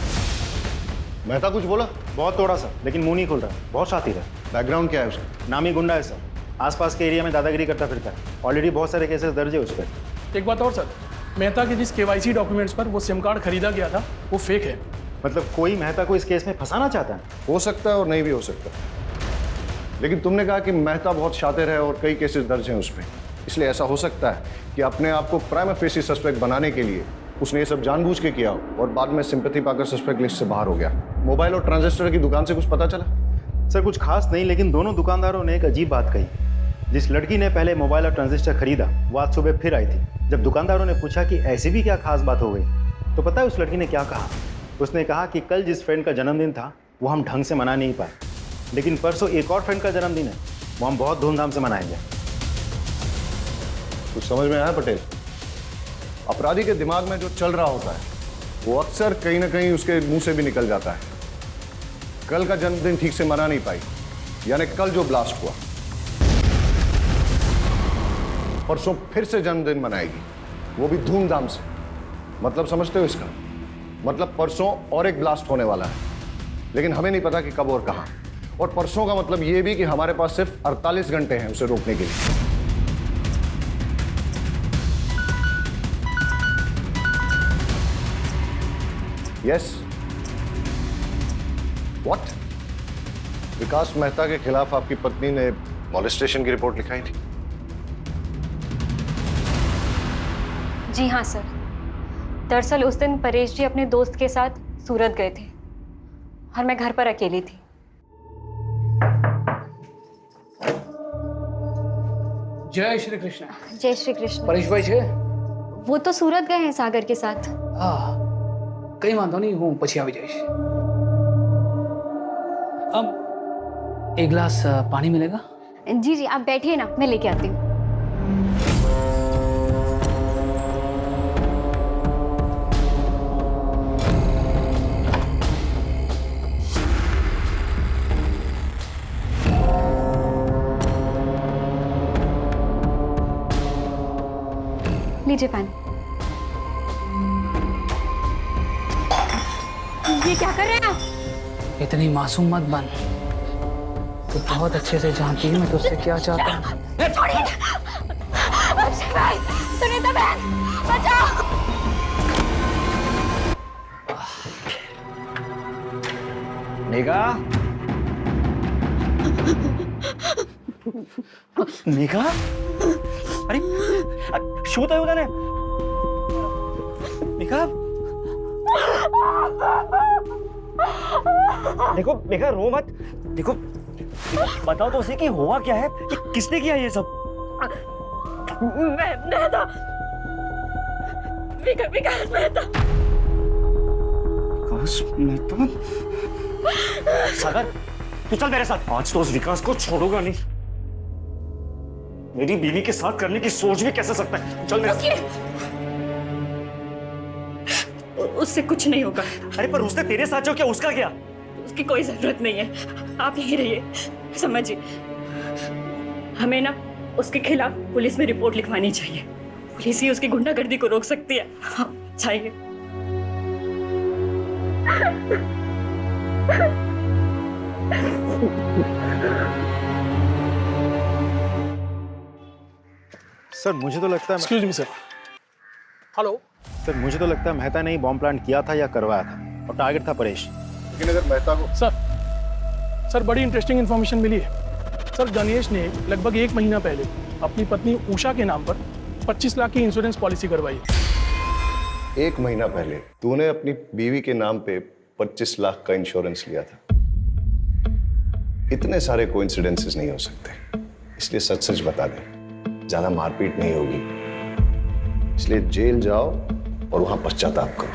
मेहता कुछ बोला? बहुत तोड़ा सर, लेकिन मुंह नहीं खोल रहा, बहुत शातिर है। बैकग्राउंड क्या है उसका? नामी गुंडा है सर, आसपास के एरिया में दादागिरी करता फिरता है। ऑलरेडी बहुत सारे केसेस दर्ज है उस पर। एक बात और सर, मेहता के जिस KYC डॉक्यूमेंट्स पर वो सिम कार्ड खरीदा गया था वो फेक है। मतलब कोई मेहता को इस केस में फंसाना चाहता है? हो सकता है और नहीं भी हो सकता, लेकिन तुमने कहा कि मेहता बहुत शातिर है और कई केसेस दर्ज हैं उस पर, इसलिए ऐसा हो सकता है कि अपने आप को प्राइमा फेसी सस्पेक्ट बनाने के लिए उसने ये सब जानबूझ के किया और बाद में सिंपैथी पाकर सस्पेक्ट लिस्ट से बाहर हो गया। मोबाइल और ट्रांजिस्टर की दुकान से कुछ पता चला? सर कुछ खास नहीं, लेकिन दोनों दुकानदारों ने एक अजीब बात कही। जिस लड़की ने पहले मोबाइल और ट्रांजिस्टर खरीदा वो आज सुबह फिर आई थी। जब दुकानदारों ने पूछा कि ऐसी भी क्या खास बात हो गई, तो पता है उस लड़की ने क्या कहा? उसने कहा कि कल जिस फ्रेंड का जन्मदिन था वो हम ढंग से मना नहीं पाए, लेकिन परसों एक और फ्रेंड का जन्मदिन है, वो हम बहुत धूमधाम से मनाएंगे। कुछ समझ में आया पटेल? अपराधी के दिमाग में जो चल रहा होता है वो अक्सर कहीं ना कहीं उसके मुंह से भी निकल जाता है। कल का जन्मदिन ठीक से मना नहीं पाई, यानी कल जो ब्लास्ट हुआ, परसों फिर से जन्मदिन मनाएगी, वो भी धूमधाम से। मतलब समझते हो इसका? मतलब परसों और एक ब्लास्ट होने वाला है, लेकिन हमें नहीं पता कि कब और कहां। और परसों का मतलब ये भी कि हमारे पास सिर्फ 48 घंटे हैं उसे रोकने के लिए। Yes what? विकास मेहता के खिलाफ आपकी पत्नी ने मॉलेस्टेशन की रिपोर्ट लिखाई थी? जी हाँ सर। दरअसल उस दिन परेश जी अपने दोस्त के साथ सूरत गए थे और मैं घर पर अकेली थी। जय श्री कृष्ण। जय श्री कृष्ण। परेश भाई છે? वो तो सूरत गए हैं सागर के साथ। हाँ, कई वांधो नहीं, હું પછી આવી જઈશ। एक गिलास पानी मिलेगा? जी जी आप बैठिए ना, मैं लेके आती हूँ। लीजिए पानी। ये क्या कर रहे हैं आप? इतनी मासूम मत बन। तो बहुत अच्छे से जानती है मैं तुझसे क्या चाहता हूँ। छोड़िए। भाई, सुनीता बहन, बचाओ। मेघा, मेघा, अरे શું થયું તને? मेघा, देखो मेघा रो मत। देखो बताओ तो सही कि हुआ क्या है? कि किसने किया ये सब? मेहता, विकास मेहता। विकास मेहता? सागर तू चल मेरे साथ। आज तो उस विकास को छोड़ूंगा नहीं। मेरी बीवी के साथ करने की सोच भी कैसे सकता है? चल मेरे साथ। उससे कुछ नहीं होगा। अरे पर उसने तेरे साथ जो किया उसका क्या? उसकी कोई जरूरत नहीं है, आप यहीं रहिए। समझिए, हमें ना उसके खिलाफ पुलिस में रिपोर्ट लिखवानी चाहिए। पुलिस ही उसकी गुंडागर्दी को रोक सकती है। चाहिए। सर मुझे तो लगता है excuse me sir. Hello sir, मुझे तो लगता है मेहता ने ही बॉम्ब प्लांट किया था या करवाया था और टारगेट था परेश। लेकिन अगर मेहता को सर बड़ी इंटरेस्टिंग इन्फॉर्मेशन मिली है। सर गणेश ने लगभग 1 महीना पहले अपनी पत्नी उषा के नाम पर 25 लाख की इंश्योरेंस पॉलिसी करवाई। 1 महीना पहले तूने अपनी बीवी के नाम पे 25 लाख का इंश्योरेंस लिया था। इतने सारे कोइंसिडेंसेस नहीं हो सकते, इसलिए सच सच बता दे। ज्यादा मारपीट नहीं होगी, इसलिए जेल जाओ और वहां पश्चाताप करो,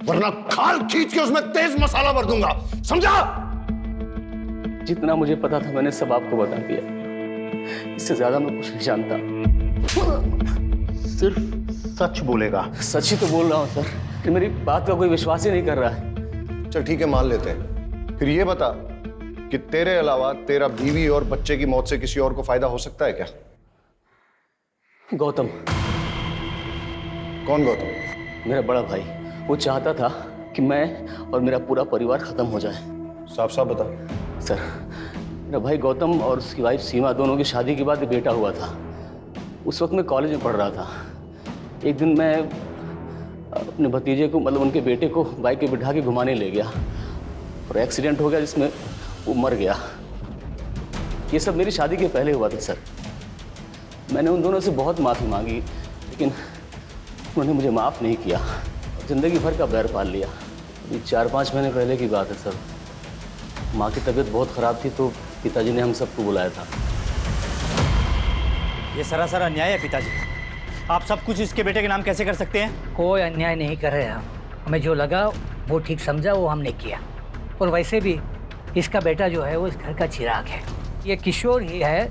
वरना खाल खींच के उसमें तेज मसाला भर दूंगा, समझा? जितना मुझे पता था मैंने सब आपको बता दिया। इससे ज्यादा मैं कुछ नहीं जानता। सिर्फ सच बोलेगा। सच ही तो बोल रहा हूँ सर, कि मेरी बात का कोई विश्वास ही नहीं कर रहा है। चल ठीक है, मान लेते हैं। फिर ये बता कि तेरे अलावा तेरा बीवी और बच्चे की मौत से किसी और को फायदा हो सकता है क्या? गौतम। कौन गौतम? मेरा बड़ा भाई। वो चाहता था कि मैं और मेरा पूरा परिवार खत्म हो जाए। साफ साफ बता। सर, मेरा भाई गौतम और उसकी वाइफ सीमा दोनों की शादी के बाद एक बेटा हुआ था। उस वक्त मैं कॉलेज में पढ़ रहा था। एक दिन मैं अपने भतीजे को, मतलब उनके बेटे को बाइक पे बिठा के घुमाने ले गया और एक्सीडेंट हो गया जिसमें वो मर गया। ये सब मेरी शादी के पहले हुआ था सर। मैंने उन दोनों से बहुत माफ़ी मांगी, लेकिन उन्होंने मुझे माफ़ नहीं किया, जिंदगी भर का बैर पाल लिया। अभी 4-5 महीने पहले की बात है सर। माँ की तबीयत बहुत ख़राब थी तो पिताजी ने हम सबको बुलाया था। ये सरासर अन्याय है पिताजी। आप सब कुछ इसके बेटे के नाम कैसे कर सकते हैं? कोई अन्याय नहीं कर रहे हम। हमें जो लगा वो ठीक समझा वो हमने किया। और वैसे भी इसका बेटा जो है वो इस घर का चिराग है। ये किशोर ही है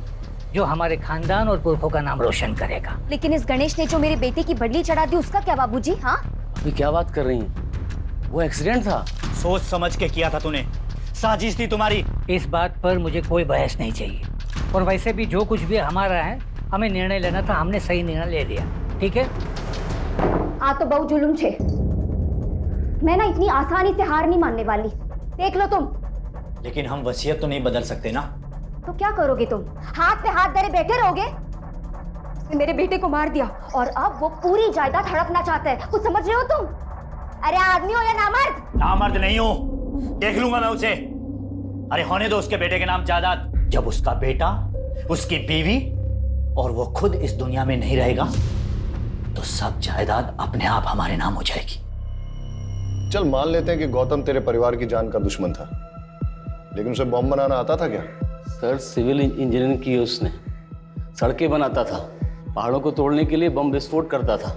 जो हमारे खानदान और पुरखों का नाम रोशन करेगा। लेकिन इस गणेश ने जो मेरे बेटे की बदली चढ़ा दी उसका क्या बाबूजी? हाँ अभी क्या बात कर रही हैं? वो एक्सीडेंट था। सोच समझ के किया था तूने, साजिश थी तुम्हारी। इस बात पर मुझे कोई बहस नहीं चाहिए। और वैसे भी जो कुछ भी हमारा है हमें निर्णय लेना था, हमने सही निर्णय ले लिया। ठीक है? आ तो बहु जुलुम छे। मैं ना इतनी आसानी से हार नहीं मानने वाली। देख लो तुम। लेकिन हम वसीयत तो नहीं बदल सकते ना। तो क्या करोगे तुम? हाथ पे हाथ धरे बैठे रहोगे? उसने मेरे बेटे को मार दिया और अब वो पूरी जायदाद हड़पना चाहता है। कुछ समझ रहे हो तुम? अरे आदमी हो या नामर्द? नामर्द नहीं हूं, देख लूंगा मैं उसे। अरे होने दो उसके बेटे के नाम जायदाद। जब उसका बेटा, उसकी बीवी और वो खुद इस दुनिया में नहीं रहेगा तो सब जायदाद अपने आप हमारे नाम हो जाएगी। चल मान लेते हैं कि गौतम तेरे परिवार की जान का दुश्मन था, लेकिन उसे बॉम्ब बनाना आता था क्या? सर सिविल इंजीनियरिंग की उसने, सड़कें बनाता था, पहाड़ों को तोड़ने के लिए बम विस्फोट करता था।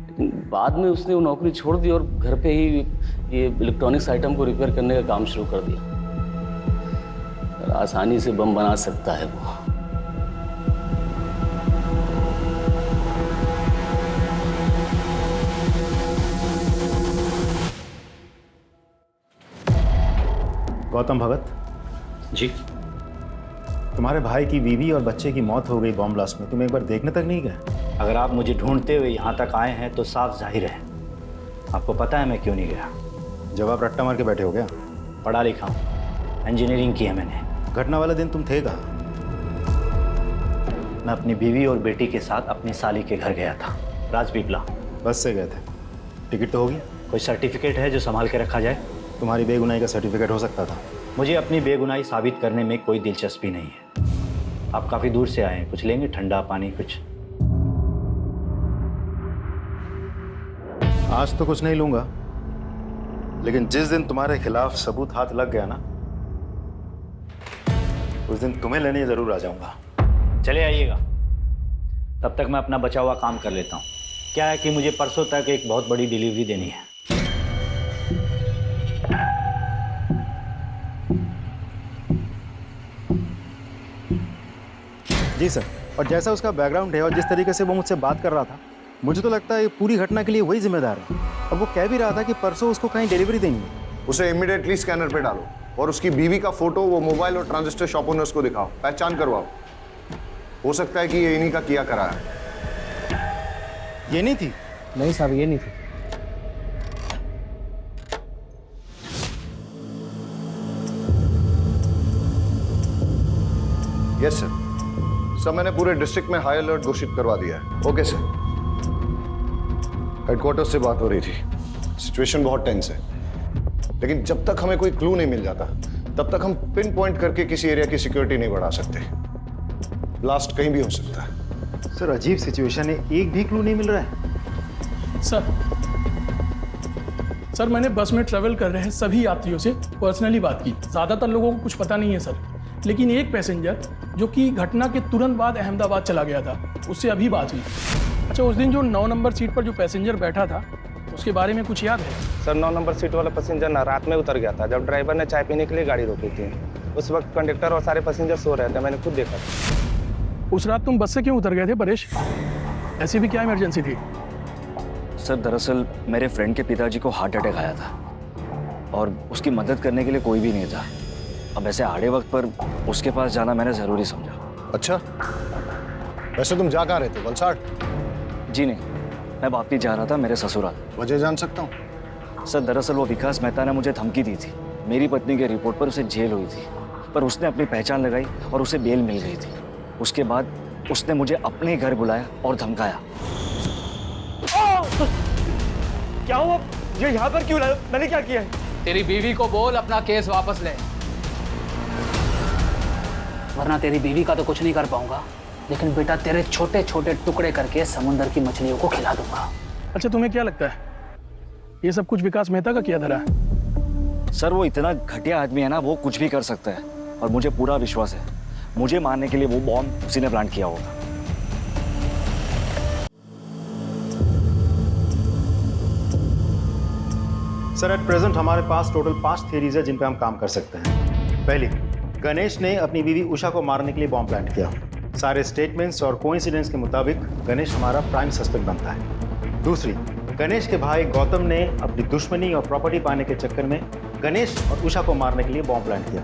लेकिन बाद में उसने वो नौकरी छोड़ दी और घर पे ही ये इलेक्ट्रॉनिक्स आइटम को रिपेयर करने का काम शुरू कर दिया। सर, आसानी से बम बना सकता है वो। गौतम भगत जी, तुम्हारे भाई की बीवी और बच्चे की मौत हो गई बॉम्ब ब्लास्ट में, तुम एक बार देखने तक नहीं गए? अगर आप मुझे ढूंढते हुए यहाँ तक आए हैं तो साफ जाहिर है आपको पता है मैं क्यों नहीं गया। जवाब रट्टा मार के बैठे हो गया? पढ़ा लिखा हूँ, इंजीनियरिंग की है मैंने। घटना वाले दिन तुम थे कहाँ? मैं अपनी बीवी और बेटी के साथ अपनी साली के घर गया था, राजपीपला। बस से गए थे? टिकट तो होगी? कोई सर्टिफिकेट है जो संभाल के रखा जाए? तुम्हारी बेगुनाही का सर्टिफिकेट हो सकता था। मुझे अपनी बेगुनाही साबित करने में कोई दिलचस्पी नहीं है। आप काफ़ी दूर से आए हैं, कुछ लेंगे? ठंडा पानी कुछ? आज तो कुछ नहीं लूंगा, लेकिन जिस दिन तुम्हारे खिलाफ सबूत हाथ लग गया ना, उस दिन तुम्हें लेने जरूर आ जाऊंगा। चले आइएगा, तब तक मैं अपना बचा हुआ काम कर लेता हूँ। क्या है कि मुझे परसों तक एक बहुत बड़ी डिलीवरी देनी है। जी सर। और जैसा उसका बैकग्राउंड है और जिस तरीके से वो मुझसे बात कर रहा था, मुझे तो लगता है ये पूरी घटना के लिए वही जिम्मेदार है। अब वो कह भी रहा था कि परसों उसको कहीं डिलीवरी देंगे। उसे इमीडिएटली स्कैनर पे डालो और उसकी बीवी का फोटो वो मोबाइल और ट्रांजिस्टर शॉप ओनर्स को दिखाओ, पहचान करवाओ। हो सकता है कि ये इन्हीं का किया करा है। ये नहीं थी? नहीं साहब, ये नहीं थी। Yes sir. सर मैंने पूरे डिस्ट्रिक्ट में हाई अलर्ट घोषित करवा दिया है। Okay sir. हेडक्वार्टर से बात हो रही थी, सिचुएशन बहुत टेंस है, लेकिन जब तक हमें कोई क्लू नहीं मिल जाता तब तक हम पिन पॉइंट करके किसी एरिया की सिक्योरिटी नहीं बढ़ा सकते। ब्लास्ट कहीं भी हो सकता है। सर अजीब सिचुएशन है, एक भी क्लू नहीं मिल रहा है। सर मैंने बस में ट्रेवल कर रहे हैं सभी यात्रियों से पर्सनली बात की। ज़्यादातर लोगों को कुछ पता नहीं है सर, लेकिन एक पैसेंजर जो कि घटना के तुरंत बाद अहमदाबाद चला गया था, उससे अभी बात हुई। अच्छा, उस दिन जो 9 नंबर सीट पर जो पैसेंजर बैठा था उसके बारे में कुछ याद है? सर 9 नंबर सीट वाला पैसेंजर ना रात में उतर गया था जब ड्राइवर ने चाय पीने के लिए गाड़ी रोकी थी। उस वक्त कंडक्टर और सारे पैसेंजर सो रहे थे, मैंने खुद देखा था। उस रात तुम बस से क्यों उतर गए थे परेश? ऐसी भी क्या इमरजेंसी थी? सर दरअसल मेरे फ्रेंड के पिताजी को हार्ट अटैक आया था और उसकी मदद करने के लिए कोई भी नहीं था। अब ऐसे आड़े वक्त पर उसके पास जाना मैंने ज़रूरी समझा। अच्छा, वैसे तुम जा कहाँ रहे थे? वलसाड? जी नहीं, मैं वापस जा रहा था मेरे ससुराल। वजह जान सकता हूँ? सर दरअसल वो विकास मेहता ने मुझे धमकी दी थी। मेरी पत्नी के रिपोर्ट पर उसे जेल हुई थी, पर उसने अपनी पहचान लगाई और उसे बेल मिल गई थी। उसके बाद उसने मुझे अपने घर बुलाया और धमकाया। क्या हुआ? ये यहाँ पर क्यों लाया? मैंने क्या किया है? तेरी बीवी को बोल अपना केस वापस ले, वरना तेरी बीवी का तो कुछ नहीं कर पाऊंगा, लेकिन बेटा तेरे छोटे छोटे टुकड़े करके समुंदर की मछलियों को खिला दूंगा। अच्छा तुम्हें क्या लगता है ये सब कुछ विकास मेहता का किया धरा है? सर वो इतना घटिया आदमी है ना, वो कुछ भी कर सकता है और मुझे पूरा विश्वास है मुझे मारने के लिए वो बॉम्ब उसी ने प्लान किया होगा। सर एट प्रेजेंट हमारे पास टोटल 5 थियरीज है जिन पे हम काम कर सकते हैं। पहली, गणेश ने अपनी बीवी उषा को मारने के लिए बॉम्ब प्लांट किया। सारे स्टेटमेंट्स और कोइंसिडेंस के मुताबिक गणेश हमारा प्राइम सस्पेक्ट बनता है। दूसरी, गणेश के भाई गौतम ने अपनी दुश्मनी और प्रॉपर्टी पाने के चक्कर में गणेश और उषा को मारने के लिए बॉम्ब प्लांट किया,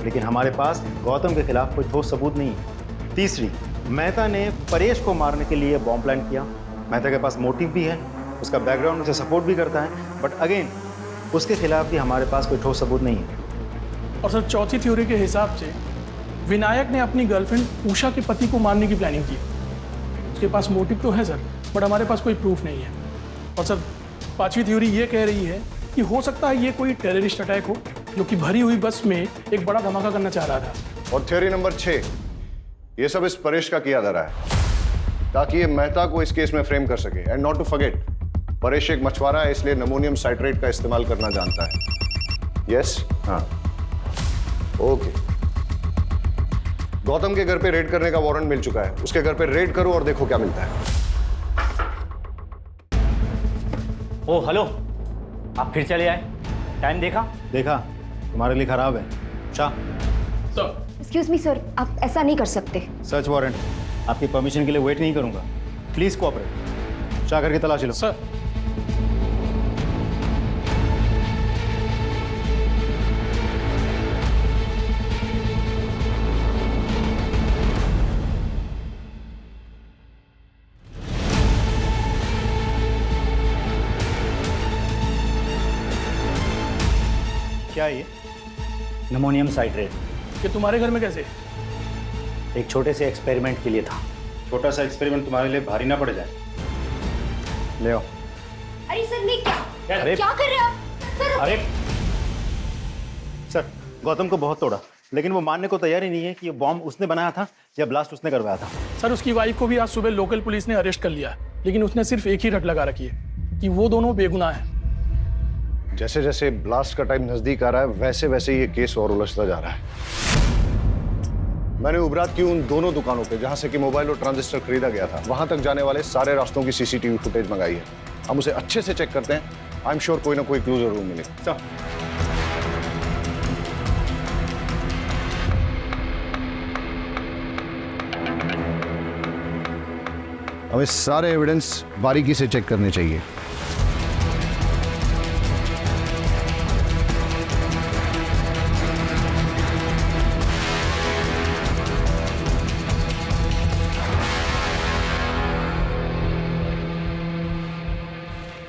लेकिन हमारे पास गौतम के खिलाफ कोई ठोस सबूत नहीं है। तीसरी, मेहता ने परेश को मारने के लिए बॉम्ब प्लांट किया। मेहता के पास मोटिव भी है, उसका बैकग्राउंड उसे सपोर्ट भी करता है, बट अगेन उसके खिलाफ भी हमारे पास कोई ठोस सबूत नहीं है। और सर चौथी थ्योरी के हिसाब से विनायक ने अपनी गर्लफ्रेंड उषा के पति को मारने की प्लानिंग की। उसके पास मोटिव तो है सर, बट हमारे पास कोई प्रूफ नहीं है। और सर पांचवी थ्योरी ये कह रही है कि हो सकता है ये कोई टेररिस्ट अटैक हो जो कि भरी हुई बस में एक बड़ा धमाका करना चाह रहा था। और थ्योरी नंबर 6, ये सब इस परेश का किया जा रहा है ताकि ये मेहता को इस केस में फ्रेम कर सके। And not to forget, Paresh एक मछुआरा है, इसलिए अमोनियम साइट्रेट का इस्तेमाल करना जानता है। यस, हाँ, ओके। गौतम के घर पे रेड करने का वारंट मिल चुका है, उसके घर पे रेड करो और देखो क्या मिलता है। ओ हेलो, आप फिर चले आए? टाइम देखा? देखा, तुम्हारे लिए खराब है। शाह, एक्सक्यूज मी सर, आप ऐसा नहीं कर सकते। सर्च वारंट, आपकी परमिशन के लिए वेट नहीं करूंगा। Please cooperate. शाह करके तलाशी लो। सर क्या है ये? Ammonium citrate. ये तुम्हारे घर में कैसे? एक छोटे से एक्सपेरिमेंट के लिए था। छोटा सा एक्सपेरिमेंट तुम्हारे लिए भारी ना पड़ जाए। ले आओ। अरे सर नहीं, क्या अरे क्या कर रहे हो आप? सर अरे सर, गौतम को बहुत तोड़ा, लेकिन वो मानने को तैयार ही नहीं है कि ये बॉम्ब उसने बनाया था या ब्लास्ट उसने करवाया था। सर उसकी वाइफ को भी आज सुबह लोकल पुलिस ने अरेस्ट कर लिया, लेकिन उसने सिर्फ एक ही रट लगा रखी है कि वो दोनों बेगुनाह हैं। जैसे जैसे ब्लास्ट का टाइम नजदीक आ रहा है वैसे वैसे ये केस और उलझता जा रहा है। मैंने उबरात की उन दोनों दुकानों पे जहां से कि मोबाइल और ट्रांजिस्टर खरीदा गया था, वहां तक जाने वाले सारे रास्तों की सीसीटीवी फुटेज मंगाई है। हम उसे अच्छे से चेक करते हैं। आई एम श्योर कोई ना कोई क्लू जरूर मिलेगा। हमें सारे एविडेंस बारीकी से चेक करने चाहिए।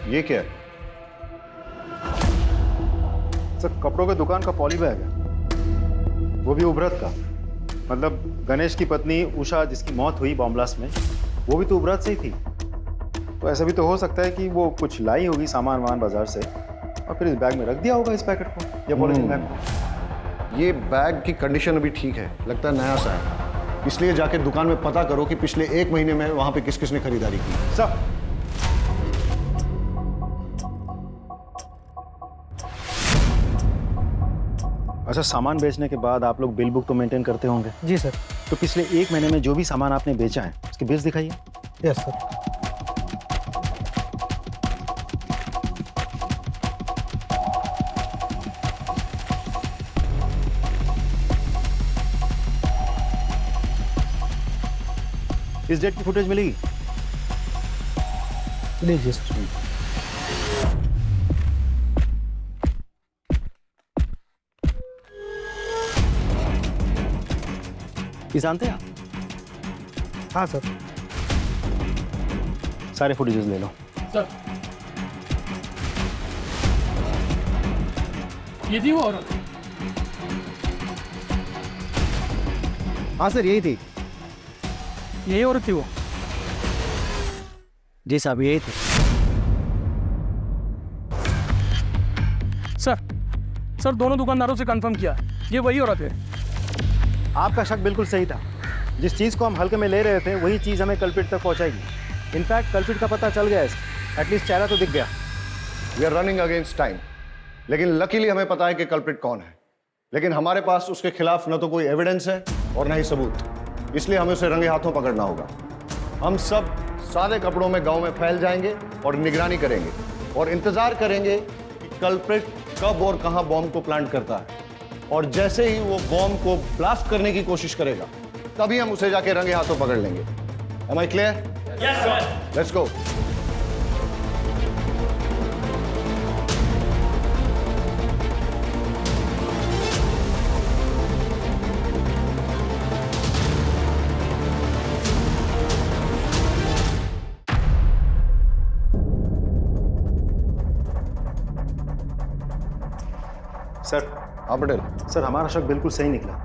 ये क्या है? सर कपड़ों के दुकान का पॉली बैग है, वो भी उबरत का। मतलब गणेश की पत्नी उषा जिसकी मौत हुई बॉम्ब ब्लास्ट में, वो भी तो उबरत से ही थी। तो ऐसा भी तो हो सकता है कि वो कुछ लाई होगी सामान वामान बाजार से और फिर इस बैग में रख दिया होगा, इस पैकेट को या पॉलिथीन बैग को। ये बैग की कंडीशन अभी ठीक है, लगता है नया सा है, इसलिए जाके दुकान में पता करो कि पिछले 1 महीने में वहां पे किस किसने खरीदारी की। सर अच्छा, सामान बेचने के बाद आप लोग बिल बुक तो मेंटेन करते होंगे? जी सर। तो पिछले 1 महीने में जो भी सामान आपने बेचा है उसके बिल्स दिखाइए। Yes sir. इस डेट की फुटेज मिलेगी? लीजिए सर। जानते हैं आप? हाँ सर। सारे फुटेजेस ले लो। सर ये थी वो औरत? हाँ सर यही थी। यही औरत थी वो? जी साहब यही थी। सर दोनों दुकानदारों से कंफर्म किया, ये वही औरत है। आपका शक बिल्कुल सही था। जिस चीज़ को हम हल्के में ले रहे थे वही चीज़ हमें कल्प्रिट तक पहुंचाएगी। इनफैक्ट कल्प्रिट का पता चल गया है, एटलीस्ट चेहरा तो दिख गया। We are running against time, लेकिन लकीली हमें पता है कि कल्प्रिट कौन है, लेकिन हमारे पास उसके खिलाफ न तो कोई एविडेंस है और न ही सबूत, इसलिए हमें उसे रंगे हाथों पकड़ना होगा। हम सब सादे कपड़ों में गांव में फैल जाएंगे और निगरानी करेंगे और इंतजार करेंगे कि कल्प्रिट कब और कहां बॉम्ब को प्लांट करता है, और जैसे ही वो बॉम्ब को ब्लास्ट करने की कोशिश करेगा तभी हम उसे जाके रंगे हाथों पकड़ लेंगे। Am I clear? Yes, sir. Let's go. Sir. हाँ पटेल। सर, हमारा शक बिल्कुल सही निकला।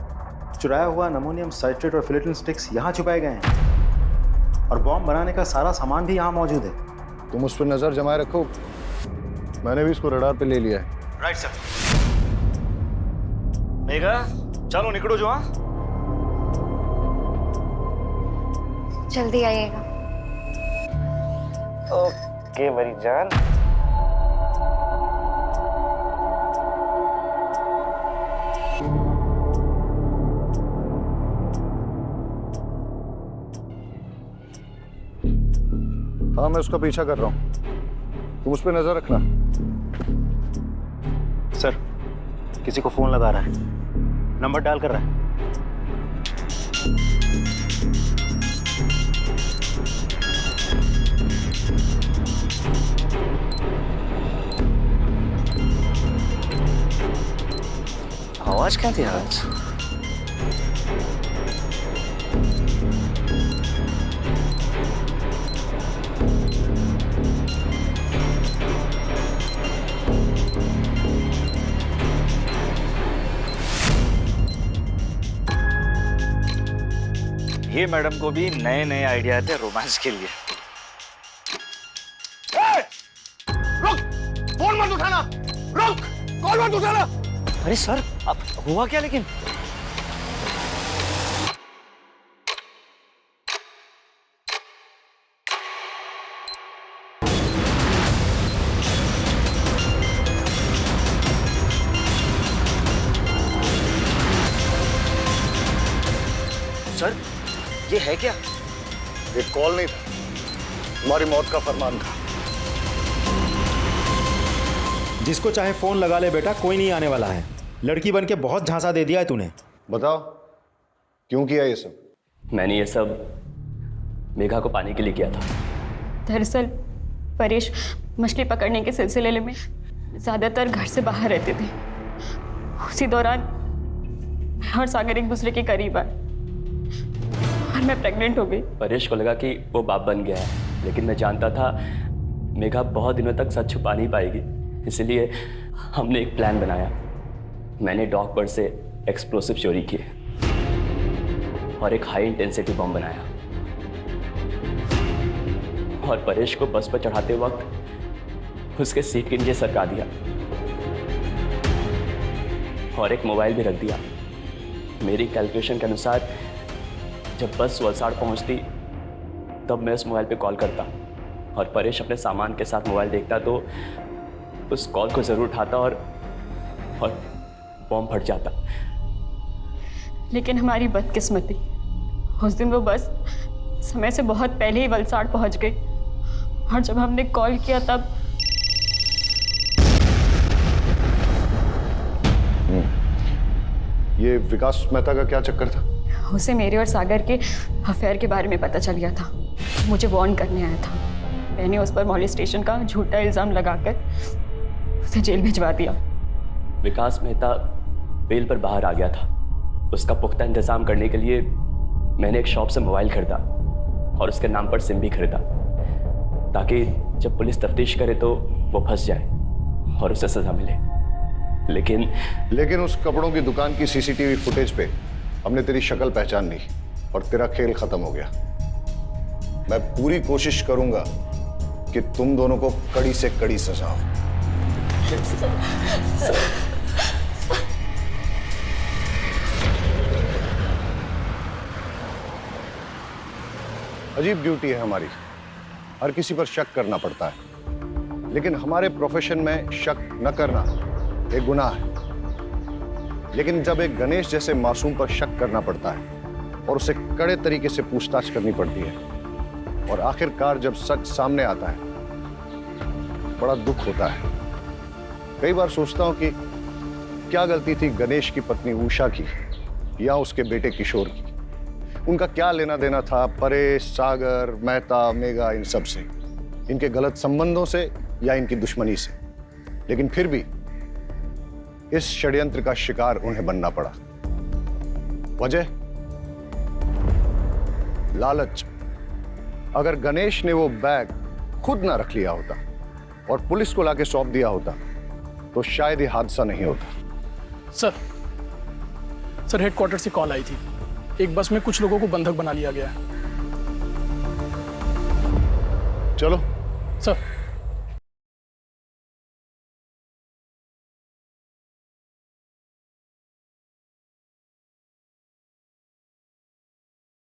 चुराया हुआ अमोनियम साइट्रेट और फिलेटिन स्टिक्स यहाँ छुपाए गए हैं और बॉम्ब बनाने का सारा सामान भी यहाँ मौजूद है। तुम उस पर नजर जमाए रखो, मैंने भी इसको रडार पे ले लिया है। Right sir. मेघा, चलो निकलो जो। हाँ, जल्दी आइएगा। ओके मेरी जान। हाँ, मैं उसका पीछा कर रहा हूँ, तुम उस पर नजर रखना। सर, किसी को फोन लगा रहा है, नंबर डायल कर रहा है। आवाज क्या थी आज? ये मैडम को भी नए नए आइडिया थे रोमांस के लिए। रुक! फोन मत उठाना! रुक! कॉल मत उठाना! अरे सर, अब हुआ क्या लेकिन? सर, ये है क्या? ये कॉल नहीं था, तुम्हारी मौत का फरमान था। जिसको चाहे फोन लगा ले बेटा, कोई नहीं आने वाला है। लड़की बन के बहुत झांसा दे दिया है तूने। बताओ क्यों किया ये सब? मैंने ये सब मेघा को पाने के लिए किया था। दरअसल परेश मछली पकड़ने के सिलसिले में ज़्यादातर घर से बाहर रहते थे। उसी दौरान मैं और सागर एक दूसरे के करीब आए और मैं प्रेग्नेंट हो गई। परेश को लगा कि वो बाप बन गया है, लेकिन मैं जानता था मेघा बहुत दिनों तक सच छुपा नहीं पाएगी, इसलिए हमने एक प्लान बनाया। मैंने डॉक पर से एक्सप्लोसिव चोरी किए और एक हाई इंटेंसिटी बम बनाया और परेश को बस पर चढ़ाते वक्त उसके सीट के नीचे सरका दिया और एक मोबाइल भी रख दिया। मेरी कैलकुलेशन के अनुसार जब बस वलसाड़ पहुंचती तब मैं उस मोबाइल पे कॉल करता और परेश अपने सामान के साथ मोबाइल देखता तो उस कॉल को ज़रूर उठाता और बॉम्ब फट जाता। लेकिन हमारी बदकिस्मती, उस दिन वो बस समय से बहुत पहले ही वलसाड़ पहुंच गई और जब हमने कॉल किया तब ये विकास मेहता का क्या चक्कर था? उसे मेरे और सागर के अफेयर के बारे में पता चल गया था। मुझे वार्न करने आया था। मैंने उस पर मॉलेस्टेशन का झूठा इल्ज़ाम लगाकर उसे जेल भिजवा दिया। विकास मेहता बेल पर बाहर आ गया था। उसका पुख्ता इंतजाम करने के लिए मैंने एक शॉप से मोबाइल खरीदा और उसके नाम पर सिम भी खरीदा ताकि जब पुलिस तफ्तीश करे तो वो फंस जाए और उसे सजा मिले। लेकिन उस कपड़ों की दुकान की सीसीटीवी फुटेज पे हमने तेरी शक्ल पहचान ली और तेरा खेल खत्म हो गया। मैं पूरी कोशिश करूंगा कि तुम दोनों को कड़ी से कड़ी सजा हो। अजीब ड्यूटी है हमारी, हर किसी पर शक करना पड़ता है, लेकिन हमारे प्रोफेशन में शक न करना एक गुनाह है। लेकिन जब एक गणेश जैसे मासूम पर शक करना पड़ता है और उसे कड़े तरीके से पूछताछ करनी पड़ती है और आखिरकार जब सच सामने आता है, बड़ा दुख होता है। कई बार सोचता हूं कि क्या गलती थी गणेश की पत्नी उषा की या उसके बेटे किशोर की। उनका क्या लेना देना था परेश, सागर, मेहता, मेघा, इन सब से, इनके गलत संबंधों से या इनकी दुश्मनी से। लेकिन फिर भी इस षड्यंत्र का शिकार उन्हें बनना पड़ा। वजह लालच। अगर गणेश ने वो बैग खुद ना रख लिया होता और पुलिस को लाके सौंप दिया होता तो शायद ये हादसा नहीं होता। सर हेडक्वार्टर से कॉल आई थी, एक बस में कुछ लोगों को बंधक बना लिया गया है। चलो सर।